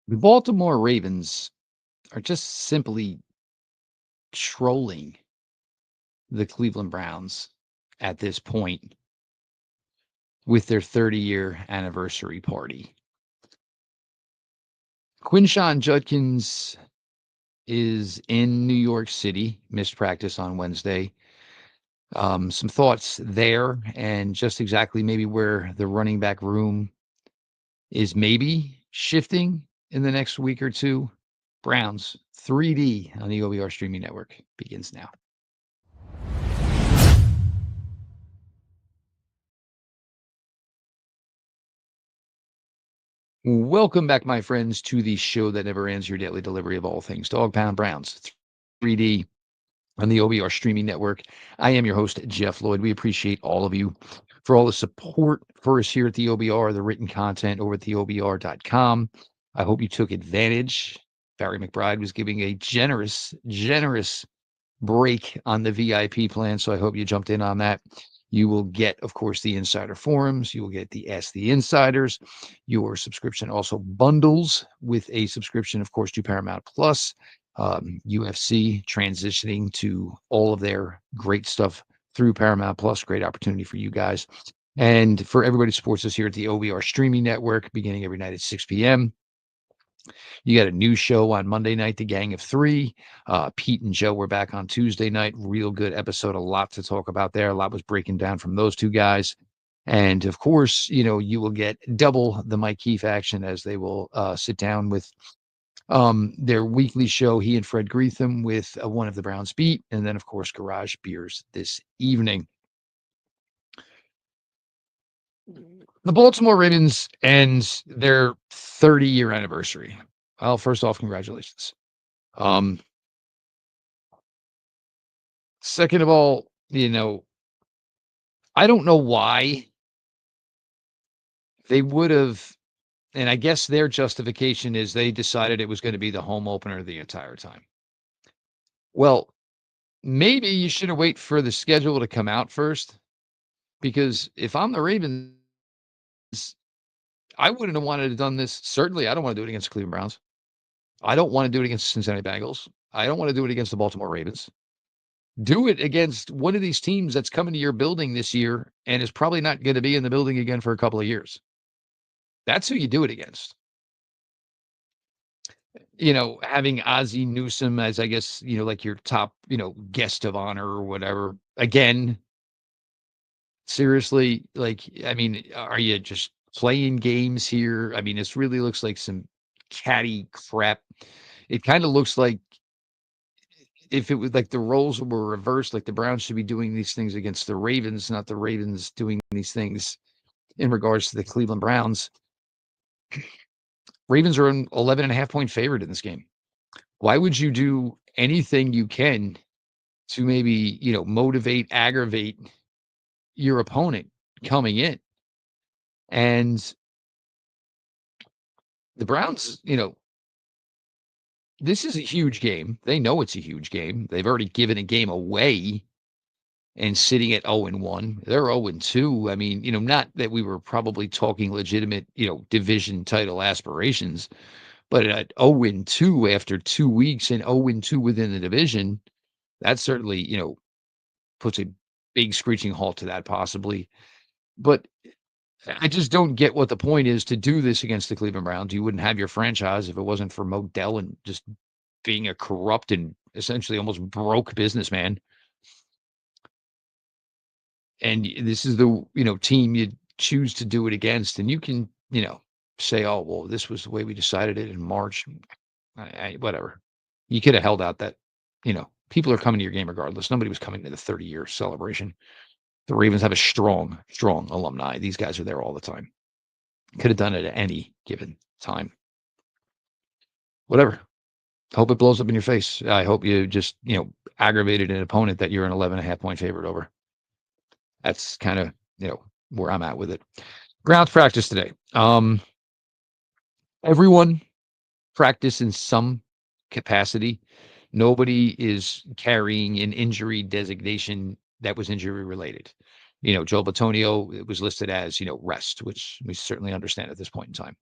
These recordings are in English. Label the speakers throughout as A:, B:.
A: The Baltimore Ravens are just simply trolling the Cleveland Browns at this point with their 30-year anniversary party. Quinshon Judkins is in New York City, missed practice on Wednesday. Some thoughts there and just exactly maybe where the running back room is maybe shifting in the next week or two. Browns 3D on the OBR streaming network begins now. Welcome back, my friends, to the show that never ends, your daily delivery of all things Dog Pound Browns 3D on the OBR streaming network. I am your host, Jeff Lloyd. We appreciate all of you for all the support for us here at the OBR, the written content over at theobr.com. I hope you took advantage. Barry McBride was giving a generous break on the VIP plan, so I hope you jumped in on that. You will get, of course, the insider forums. You will get the Ask the Insiders. Your subscription also bundles with a subscription, of course, to Paramount Plus. UFC transitioning to all of their great stuff through Paramount Plus. Great opportunity for you guys. And for everybody who supports us here at the OBR streaming network, beginning every night at 6 p.m. You got a new show on Monday night, The Gang of Three. Pete and Joe were back on Tuesday night. Real good episode. A lot to talk about there. A lot was breaking down from those two guys. And of course, you will get double the Mike Keefe action as they will sit down with their weekly show, he and Fred Greetham, with one of the Browns beat. And then, of course, Garage Beers this evening. The Baltimore Ravens ends their 30-year anniversary. Well, first off, congratulations. Second of all, I don't know why they would have, and I guess their justification is they decided it was going to be the home opener the entire time. Well, maybe you should have waited for the schedule to come out first, because if I'm the Ravens, I wouldn't have wanted to have done this. Certainly, I don't want to do it against the Cleveland Browns. I don't want to do it against the Cincinnati Bengals. I don't want to do it against the Baltimore Ravens. Do it against one of these teams that's coming to your building this year and is probably not going to be in the building again for a couple of years. That's who you do it against. Having Ozzie Newsome as, I guess, like your top, guest of honor or whatever. Again, seriously, are you just playing games here? I mean, this really looks like some catty crap. It kind of looks like if it was like the roles were reversed, like the Browns should be doing these things against the Ravens, not the Ravens doing these things in regards to the Cleveland Browns. Ravens are an 11.5-point favorite in this game. Why would you do anything you can to maybe, motivate, aggravate your opponent coming in? And the Browns, this is a huge game. They know it's a huge game. They've already given a game away and sitting at 0-1. They're 0-2. I mean, not that we were probably talking legitimate, division title aspirations, but at 0-2 after 2 weeks and 0-2 within the division, that certainly, puts a big screeching halt to that possibly. But I just don't get what the point is to do this against the Cleveland Browns. You wouldn't have your franchise if it wasn't for Modell and just being a corrupt and essentially almost broke businessman. And this is the, team you choose to do it against. And you can, say, oh, well, this was the way we decided it in March. Whatever. You could have held out that, people are coming to your game regardless. Nobody was coming to the 30-year celebration. The Ravens have a strong alumni. These guys are there all the time. Could have done it at any given time. Whatever. Hope it blows up in your face. I hope you just, aggravated an opponent that you're an 11.5-point favorite over. That's kind of, where I'm at with it. Grounds practice today. Everyone practice in some capacity. Nobody is carrying an injury designation that was injury related. Joe Batonio was listed as, rest, which we certainly understand at this point in time.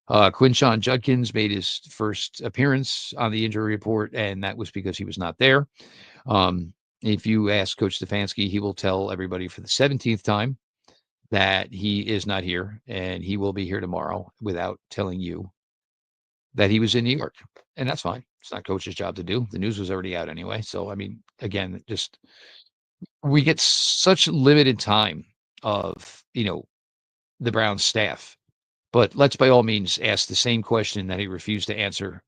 A: Quinshon Judkins made his first appearance on the injury report, and that was because he was not there. If you ask Coach Stefanski, he will tell everybody for the 17th time that he is not here, and he will be here tomorrow without telling you that he was in New York. And that's fine. It's not Coach's job to do. The news was already out anyway. So, I mean, again, just we get such limited time of, the Browns staff. But let's by all means ask the same question that he refused to answer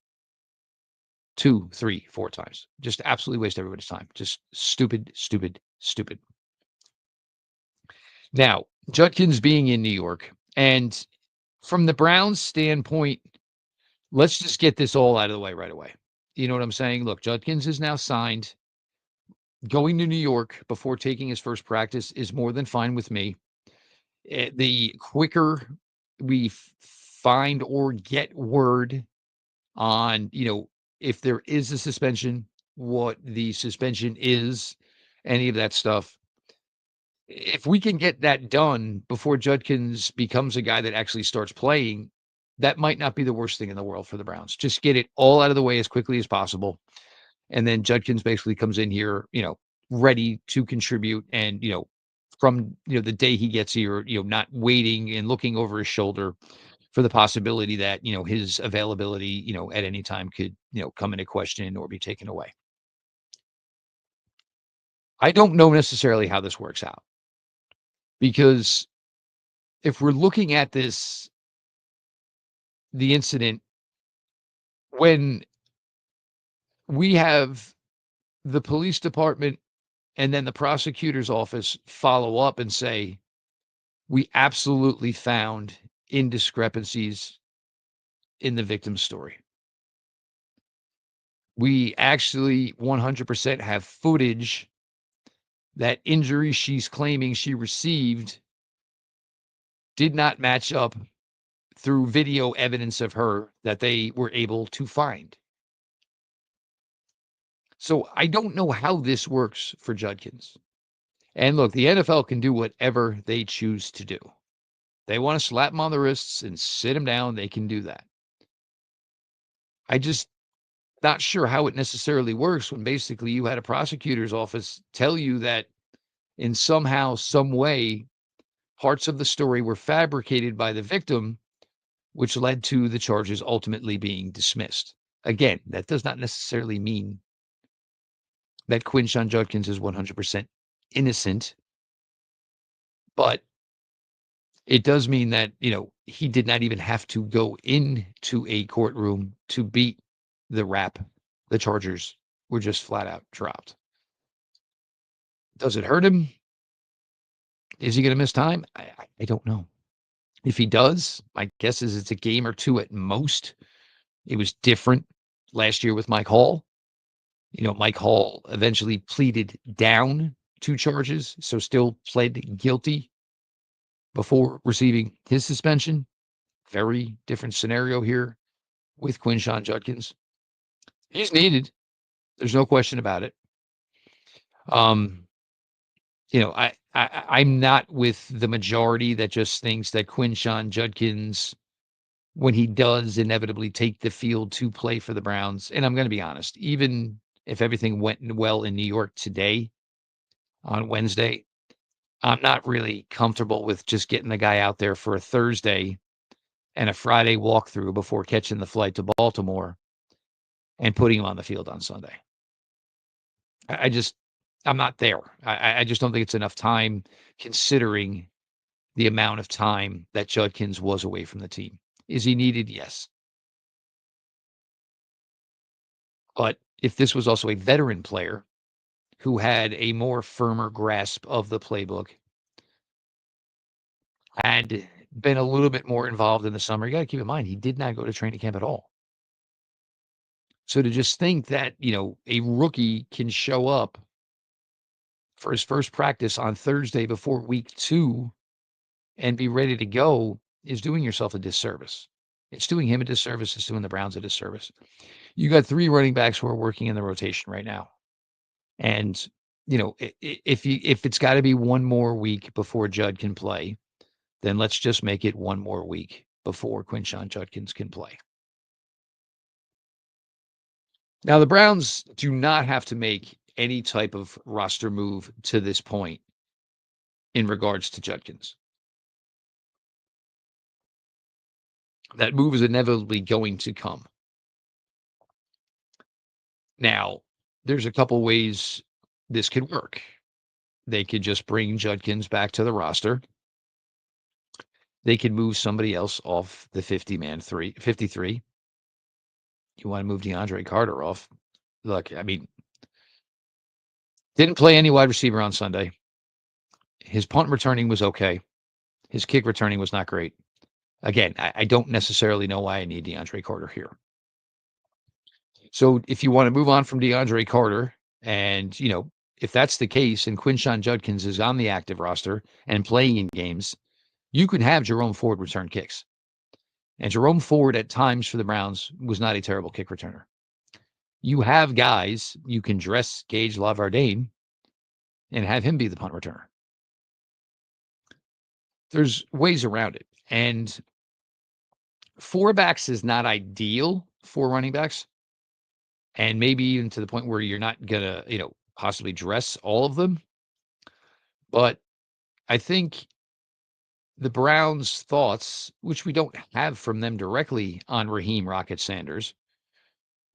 A: 2, 3, 4 times. Just absolutely waste everybody's time. Just stupid, stupid, stupid. Now, Judkins being in New York, and from the Browns' standpoint, let's just get this all out of the way right away. You know what I'm saying? Look, Judkins is now signed. Going to New York before taking his first practice is more than fine with me. The quicker we find or get word on, if there is a suspension, what the suspension is, any of that stuff. If we can get that done before Judkins becomes a guy that actually starts playing, that might not be the worst thing in the world for the Browns. Just get it all out of the way as quickly as possible. And then Judkins basically comes in here, ready to contribute. And, from, the day he gets here, not waiting and looking over his shoulder for the possibility that, his availability, at any time could, come into question or be taken away. I don't know necessarily how this works out, because if we're looking at this, the incident, when we have the police department and then the prosecutor's office follow up and say, we absolutely found indiscrepancies in the victim's story. We actually 100% have footage that injury she's claiming she received did not match up through video evidence of her that they were able to find. So I don't know how this works for Judkins. And look, the NFL can do whatever they choose to do. They want to slap him on the wrists and sit him down, they can do that. I just not sure how it necessarily works when basically you had a prosecutor's office tell you that in somehow, some way, parts of the story were fabricated by the victim, which led to the charges ultimately being dismissed. Again, that does not necessarily mean that Quinshon Judkins is 100% innocent, but it does mean that, he did not even have to go into a courtroom to beat the rap. The charges were just flat out dropped. Does it hurt him? Is he going to miss time? I don't know. If he does, my guess is it's a game or two at most. It was different last year with Mike Hall. Mike Hall eventually pleaded down 2 charges, so still pled guilty before receiving his suspension. Very different scenario here with Quinshon Judkins. He's needed. There's no question about it. I'm not with the majority that just thinks that Quinshon Judkins, when he does inevitably take the field to play for the Browns, and I'm going to be honest, even if everything went well in New York today on Wednesday, I'm not really comfortable with just getting the guy out there for a Thursday and a Friday walkthrough before catching the flight to Baltimore and putting him on the field on Sunday. I'm not there. I just don't think it's enough time considering the amount of time that Judkins was away from the team. Is he needed? Yes. But if this was also a veteran player who had a more firmer grasp of the playbook, had been a little bit more involved in the summer, you got to keep in mind, he did not go to training camp at all. So to just think that, a rookie can show up for his first practice on Thursday before week 2 and be ready to go is doing yourself a disservice. It's doing him a disservice. It's doing the Browns a disservice. You got 3 running backs who are working in the rotation right now. And, if it's got to be one more week before Judd can play, then let's just make it one more week before Quinshon Judkins can play. Now, the Browns do not have to make any type of roster move to this point in regards to Judkins. That move is inevitably going to come. Now, there's a couple ways this could work. They could just bring Judkins back to the roster. They could move somebody else off the 53. You want to move DeAndre Carter off. Look, I mean, didn't play any wide receiver on Sunday. His punt returning was okay. His kick returning was not great. Again, I don't necessarily know why I need DeAndre Carter here. So if you want to move on from DeAndre Carter, and, if that's the case and Quinshon Judkins is on the active roster and playing in games, you can have Jerome Ford return kicks. And Jerome Ford at times for the Browns was not a terrible kick returner. You have guys, you can dress Gage Lavardane and have him be the punt returner. There's ways around it. And 4 backs is not ideal for running backs. And maybe even to the point where you're not going to, possibly dress all of them. But I think the Browns' thoughts, which we don't have from them directly on Raheim Rocket Sanders,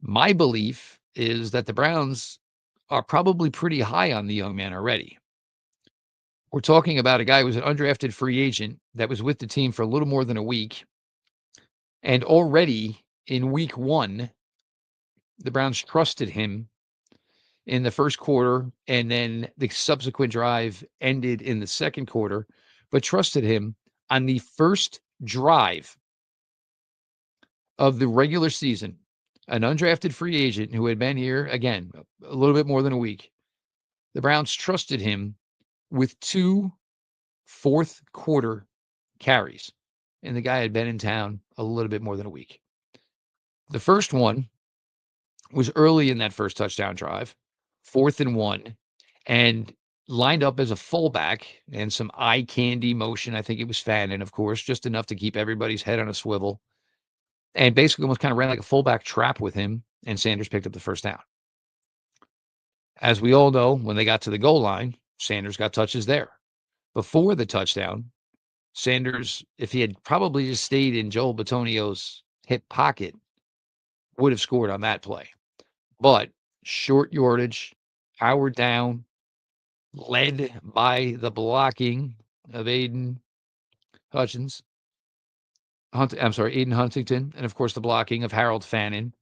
A: my belief is that the Browns are probably pretty high on the young man already. We're talking about a guy who was an undrafted free agent that was with the team for a little more than a week. And already in week 1, the Browns trusted him in the first quarter, and then the subsequent drive ended in the second quarter, but trusted him on the first drive of the regular season. An undrafted free agent who had been here, again, a little bit more than a week. The Browns trusted him with 2 fourth quarter carries, and the guy had been in town a little bit more than a week. The first one was early in that first touchdown drive, 4th and 1, and lined up as a fullback and some eye candy motion. I think it was Fannin, of course, just enough to keep everybody's head on a swivel, and basically almost kind of ran like a fullback trap with him, and Sanders picked up the first down. As we all know, when they got to the goal line, Sanders got touches there. Before the touchdown, Sanders, if he had probably just stayed in Joel Bitonio's hip pocket, would have scored on that play. But short yardage, powered down, led by the blocking of Aiden Huntington, and of course the blocking of Harold Fannin,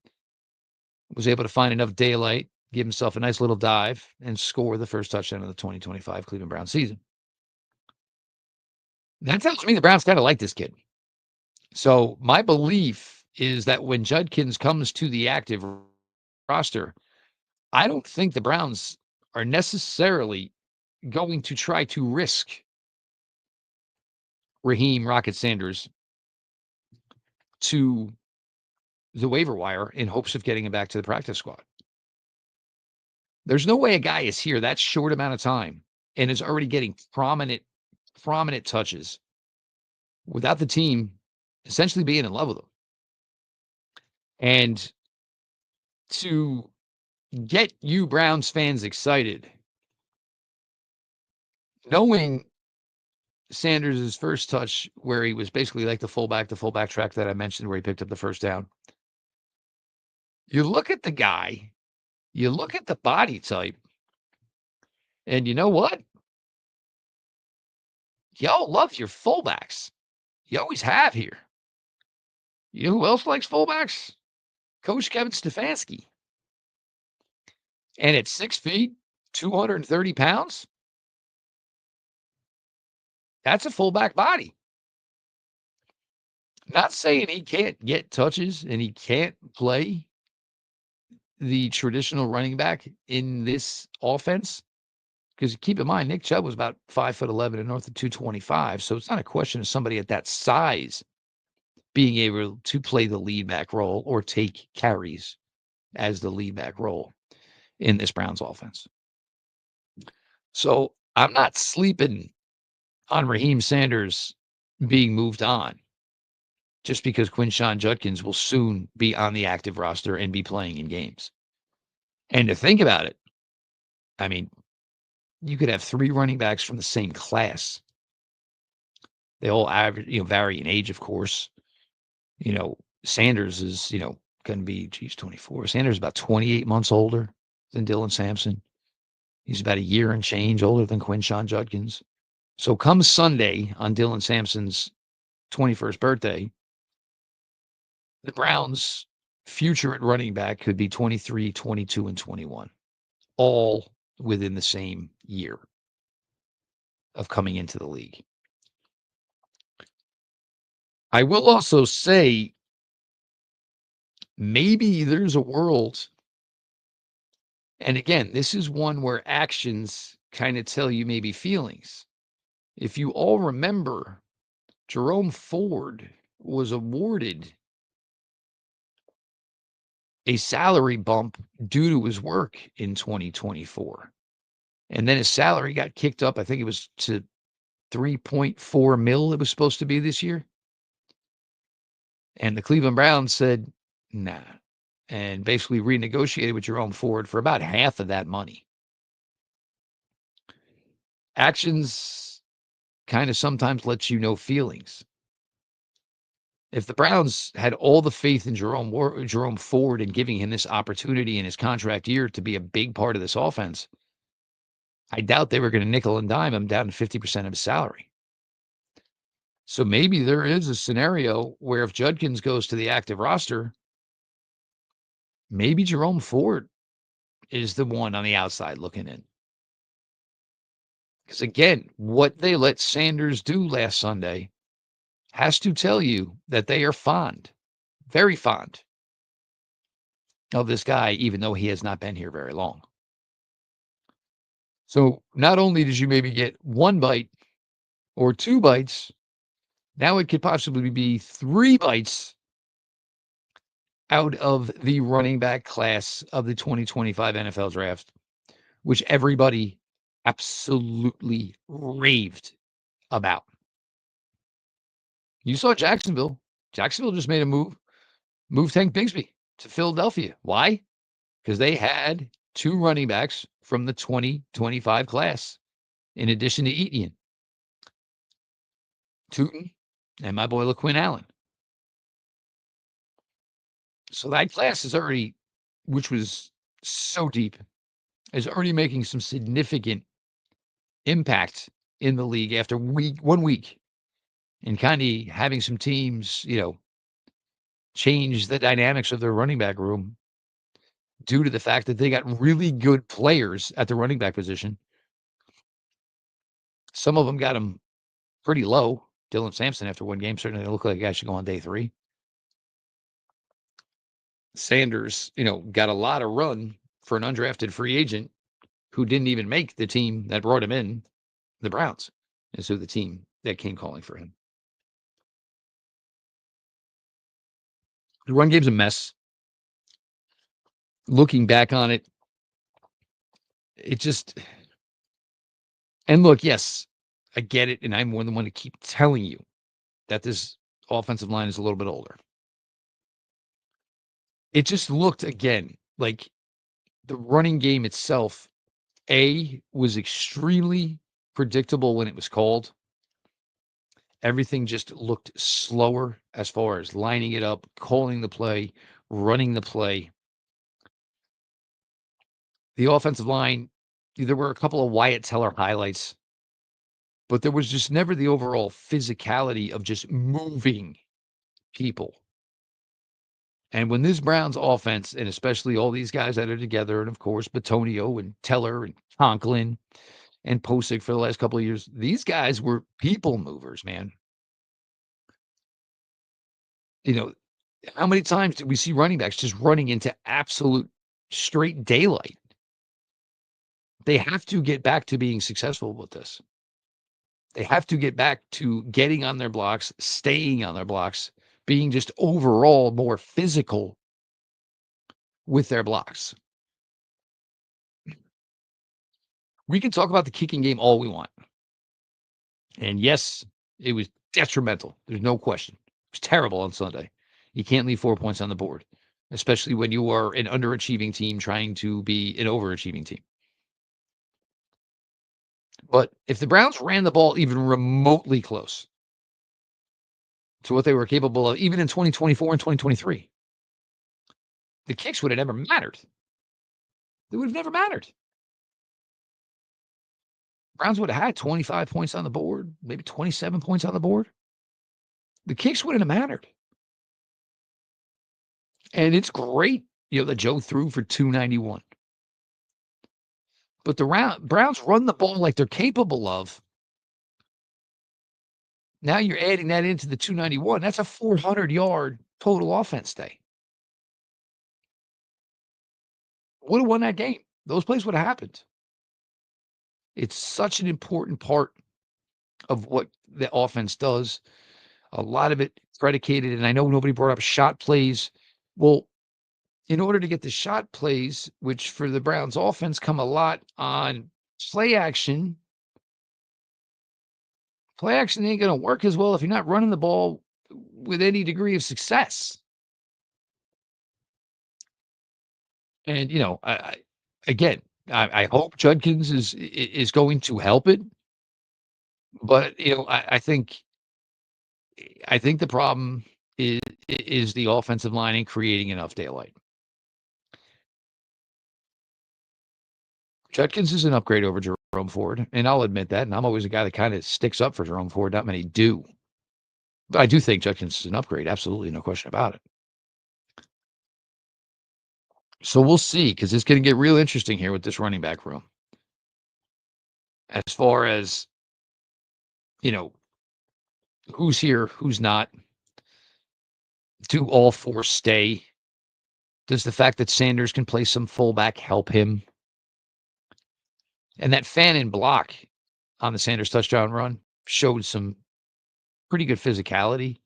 A: was able to find enough daylight, give himself a nice little dive, and score the first touchdown of the 2025 Cleveland Browns season. That tells me the Browns kind of like this kid. So my belief is that when Judkins comes to the active roster, I don't think the Browns are necessarily going to try to risk Raheim Rocket Sanders to the waiver wire in hopes of getting him back to the practice squad. There's no way a guy is here that short amount of time and is already getting prominent touches without the team essentially being in love with him. And to get you Browns fans excited, knowing Sanders' first touch where he was basically like the fullback track that I mentioned where he picked up the first down. You look at the guy, you look at the body type, and you know what? Y'all love your fullbacks. You always have here. You know who else likes fullbacks? Coach Kevin Stefanski. And at 6 feet, 230 pounds, that's a fullback body. Not saying he can't get touches and he can't play the traditional running back in this offense. Because keep in mind, Nick Chubb was about 5'11" and north of 225. So it's not a question of somebody at that size being able to play the lead back role or take carries as the lead back role in this Browns offense. So I'm not sleeping on Raheim Sanders being moved on. just because Quinshon Judkins will soon be on the active roster and be playing in games. And to think about it, I mean, you could have 3 running backs from the same class. They all average, vary in age, of course. Sanders is, going to be, 24. Sanders is about 28 months older than Dylan Sampson. He's about a year and change older than Quinshon Judkins. So come Sunday on Dylan Sampson's 21st birthday, the Browns' future at running back could be 23, 22, and 21, all within the same year of coming into the league. I will also say maybe there's a world, and again, this is one where actions kind of tell you maybe feelings. If you all remember, Jerome Ford was awarded a salary bump due to his work in 2024. And then his salary got kicked up. I think it was to 3.4 mil it was supposed to be this year. And the Cleveland Browns said, nah, and basically renegotiated with Jerome Ford for about half of that money. Actions kind of sometimes lets you know feelings. If the Browns had all the faith in Jerome Ford and giving him this opportunity in his contract year to be a big part of this offense, I doubt they were going to nickel and dime him down to 50% of his salary. So maybe there is a scenario where if Judkins goes to the active roster, maybe Jerome Ford is the one on the outside looking in. Because again, what they let Sanders do last Sunday has to tell you that they are fond, very fond of this guy, even though he has not been here very long. So not only did you maybe get 1 bite or 2 bites, now it could possibly be 3 bites out of the running back class of the 2025 NFL draft, which everybody absolutely raved about. You saw Jacksonville. Jacksonville just made a move Tank Bigsby to Philadelphia. Why? Because they had 2 running backs from the 2025 class, in addition to Etienne, Tootin, and my boy LaQuinn Allen. So that class is already, which was so deep, is already making some significant impact in the league after 1 week, and kind of having some teams, change the dynamics of their running back room due to the fact that they got really good players at the running back position. Some of them got them pretty low. Dylan Sampson, after 1 game, certainly looked like a guy should go on day 3. Sanders, got a lot of run for an undrafted free agent who didn't even make the team that brought him in, the Browns. And so the team that came calling for him. The run game's a mess. Looking back on it, it just, and look, yes, I get it. And I'm more than one to keep telling you that this offensive line is a little bit older. It just looked, again, like the running game itself, was extremely predictable when it was called. Everything just looked slower as far as lining it up, calling the play, running the play. The offensive line, there were a couple of Wyatt Teller highlights, but there was just never the overall physicality of just moving people. And when this Browns offense, and especially all these guys that are together, and of course, Batonio and Teller and Conklin and Posick for the last couple of years, these guys were people movers, man. How many times did we see running backs just running into absolute straight daylight? They have to get back to being successful with this. They have to get back to getting on their blocks, staying on their blocks, being just overall more physical with their blocks. We can talk about the kicking game all we want. And yes, it was detrimental. There's no question. was terrible on Sunday. You can't leave 4 points on the board, especially when you are an underachieving team trying to be an overachieving team. But if the Browns ran the ball even remotely close to what they were capable of, even in 2024 and 2023, the kicks would have never mattered. They would have never mattered. Browns would have had 25 points on the board, maybe 27 points on the board. The kicks wouldn't have mattered. And it's great, that Joe threw for 291. But the Browns run the ball like they're capable of. Now you're adding that into the 291. That's a 400-yard total offense day. Would have won that game. Those plays would have happened. It's such an important part of what the offense does. A lot of it predicated, and I know nobody brought up shot plays. Well, in order to get the shot plays, which for the Browns offense come a lot on play action ain't going to work as well if you're not running the ball with any degree of success. And, I hope Judkins is going to help it. But, I think the problem is the offensive line ain't creating enough daylight. Judkins is an upgrade over Jerome Ford, and I'll admit that. And I'm always a guy that kind of sticks up for Jerome Ford. Not many do. But I do think Judkins is an upgrade. Absolutely, no question about it. So we'll see, because it's going to get real interesting here with this running back room. As far as, who's here, who's not. Do all four stay? Does the fact that Sanders can play some fullback help him? And that Fannin block on the Sanders touchdown run showed some pretty good physicality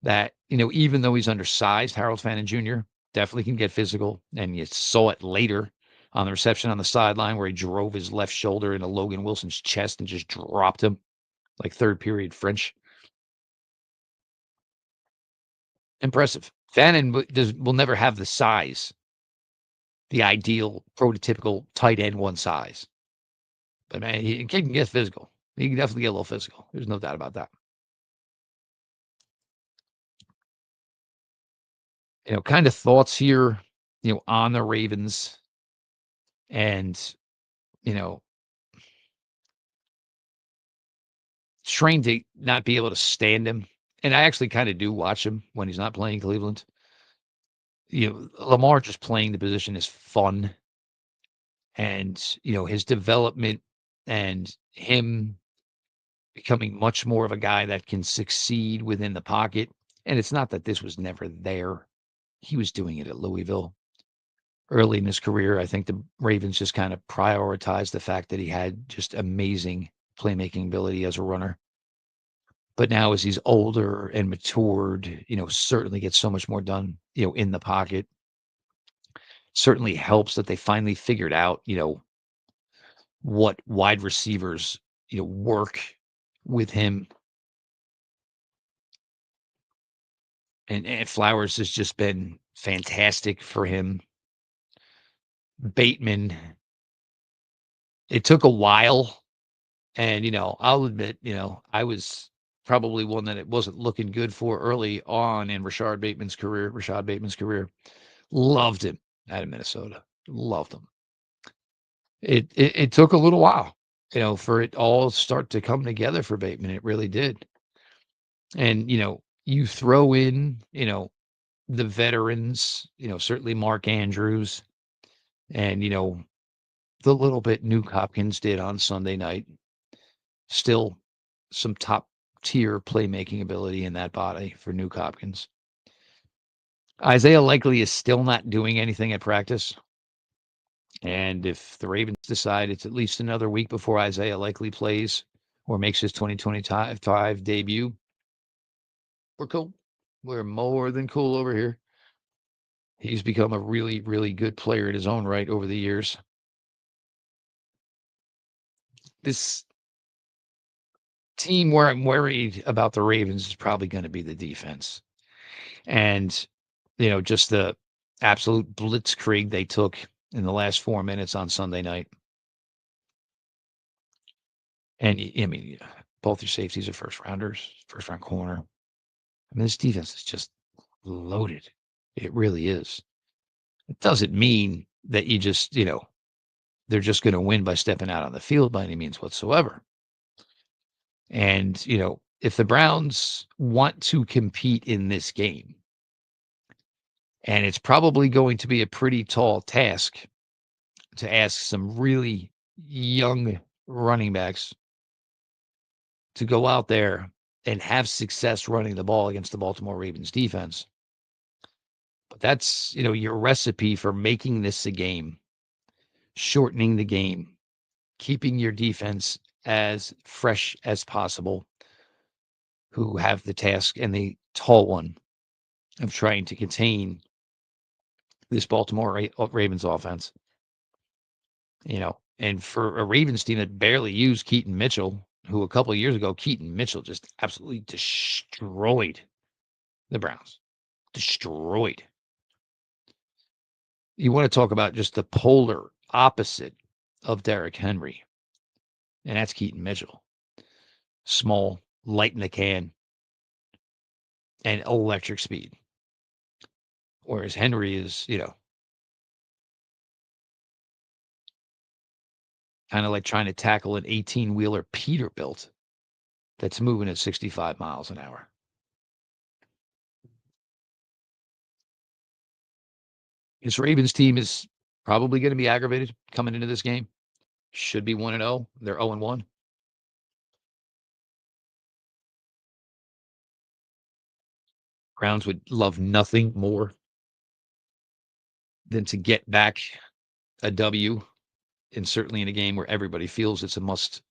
A: that, even though he's undersized, Harold Fannin Jr. definitely can get physical. And you saw it later on the reception on the sideline where he drove his left shoulder into Logan Wilson's chest and just dropped him like third period French. Impressive. Fannin will never have the size, the ideal prototypical tight end one size. But man, he can get physical. He can definitely get a little physical. There's no doubt about that. Kind of thoughts here, on the Ravens and, trained to not be able to stand him. And I actually kind of do watch him when he's not playing Cleveland. Lamar just playing the position is fun. And, his development and him becoming much more of a guy that can succeed within the pocket. And it's not that this was never there. He was doing it at Louisville early in his career. I think the Ravens just kind of prioritized the fact that he had just amazing playmaking ability as a runner. But now as he's older and matured, certainly gets so much more done, in the pocket. Certainly helps that they finally figured out, what wide receivers, work with him. And Flowers has just been fantastic for him. Bateman, it took a while. And, I'll admit, I was probably one that it wasn't looking good for early on in Rashad Bateman's career. Loved him out of Minnesota. Loved him. It took a little while, for it all start to come together for Bateman. It really did. And, you throw in, the veterans, certainly Mark Andrews and, the little bit Nuke Hopkins did on Sunday night. Still some top tier playmaking ability in that body for Nuke Hopkins. Isaiah Likely is still not doing anything at practice. And if the Ravens decide it's at least another week before Isaiah Likely plays or makes his 2025 debut, we're cool. We're more than cool over here. He's become a really, really good player in his own right over the years. This team where I'm worried about the Ravens is probably going to be the defense. And, just the absolute blitzkrieg they took in the last 4 minutes on Sunday night. And I mean, both your safeties are first rounders, first round corner. I mean, this defense is just loaded. It really is. It doesn't mean that you just, they're just going to win by stepping out on the field by any means whatsoever. And, if the Browns want to compete in this game, and it's probably going to be a pretty tall task to ask some really young running backs to go out there and have success running the ball against the Baltimore Ravens defense. But that's, your recipe for making this a game, shortening the game, keeping your defense as fresh as possible, who have the task and the tall one of trying to contain this Baltimore Ravens offense. And for a Ravens team that barely used Keaton Mitchell, who a couple of years ago, Keaton Mitchell just absolutely destroyed the Browns. Destroyed. You want to talk about just the polar opposite of Derrick Henry, and that's Keaton Mitchell. Small, light in the can, and electric speed. Whereas Henry is, kind of like trying to tackle an 18-wheeler Peterbilt that's moving at 65 miles an hour. This Ravens team is probably going to be aggravated coming into this game. Should be 1-0. They're 0-1. Browns would love nothing more than to get back a W, and certainly in a game where everybody feels it's a must.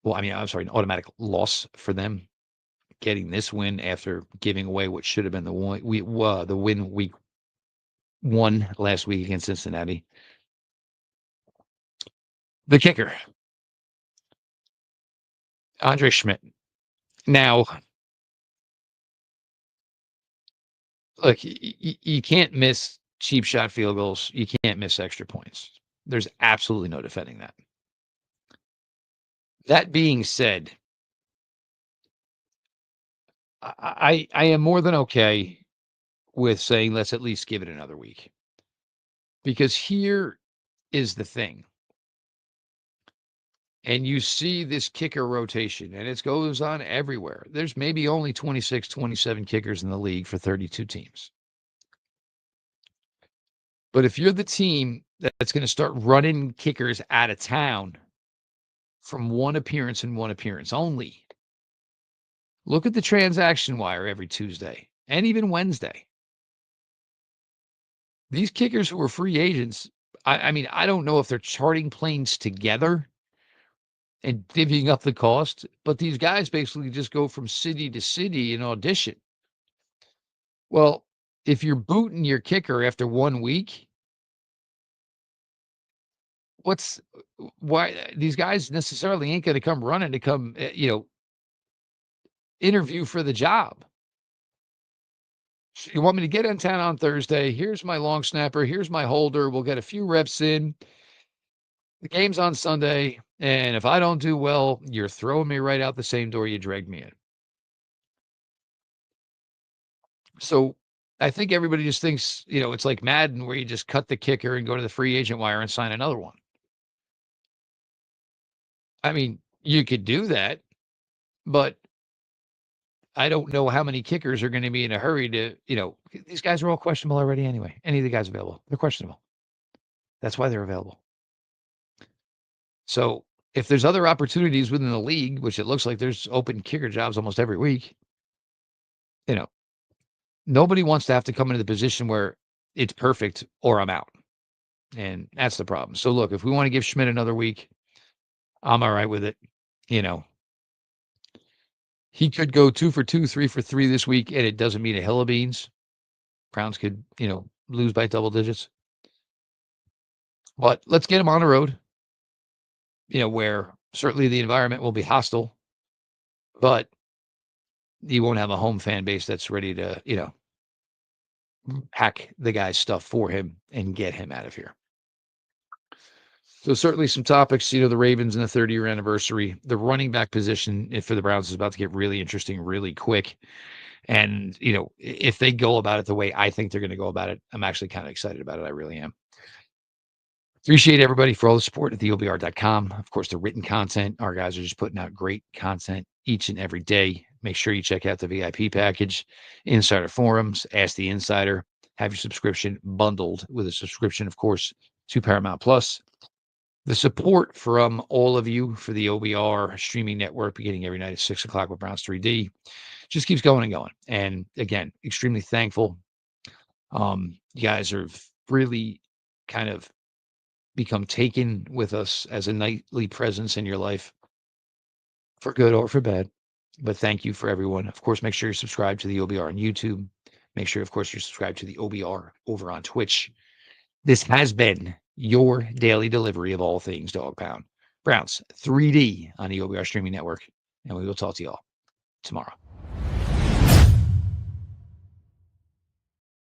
A: Well, I mean, I'm sorry, an automatic loss for them. Getting this win after giving away what should have been the win week 1 last week against Cincinnati. The kicker, Andre Schmidt. Now, look, you can't miss cheap shot field goals. You can't miss extra points. There's absolutely no defending that. That being said, I am more than okay with saying let's at least give it another week. Because here is the thing. And you see this kicker rotation, and it goes on everywhere. There's maybe only 26, 27 kickers in the league for 32 teams. But if you're the team that's going to start running kickers out of town from one appearance and one appearance only, look at the transaction wire every Tuesday and even Wednesday. These kickers who are free agents, I mean, I don't know if they're charting planes together and divvying up the cost, but these guys basically just go from city to city and audition. Well, if you're booting your kicker after 1 week, why these guys necessarily ain't going to come running to come, interview for the job. So you want me to get in town on Thursday? Here's my long snapper. Here's my holder. We'll get a few reps in. The game's on Sunday. And if I don't do well, you're throwing me right out the same door you dragged me in. So I think everybody just thinks, it's like Madden where you just cut the kicker and go to the free agent wire and sign another one. I mean, you could do that, but I don't know how many kickers are going to be in a hurry to, these guys are all questionable already anyway. Any of the guys available, they're questionable. That's why they're available. So if there's other opportunities within the league, which it looks like there's open kicker jobs almost every week, nobody wants to have to come into the position where it's perfect or I'm out. And that's the problem. So look, if we want to give Schmidt another week, I'm all right with it. He could go 2 for 2, 3 for 3 this week, and it doesn't mean a hill of beans. Browns could, lose by double digits. But let's get him on the road, where Certainly the environment will be hostile, but you won't have a home fan base that's ready to, pack the guy's stuff for him and get him out of here. So certainly some topics, the Ravens in the 30-year anniversary, the running back position for the Browns is about to get really interesting really quick. And, if they go about it the way I think they're going to go about it, I'm actually kind of excited about it. I really am. Appreciate everybody for all the support at theobr.com. Of course, the written content. Our guys are just putting out great content each and every day. Make sure you check out the VIP package, Insider Forums, Ask the Insider. Have your subscription bundled with a subscription, of course, to Paramount Plus. The support from all of you for the OBR streaming network beginning every night at 6 o'clock with Browns 3D just keeps going and going. And again, extremely thankful. You guys have really kind of become taken with us as a nightly presence in your life for good or for bad. But thank you for everyone. Of course, make sure you're subscribed to the OBR on YouTube. Make sure, of course, you're subscribed to the OBR over on Twitch. This has been your daily delivery of all things Dog Pound. Browns 3D on the OBR streaming network. And we will talk to y'all tomorrow.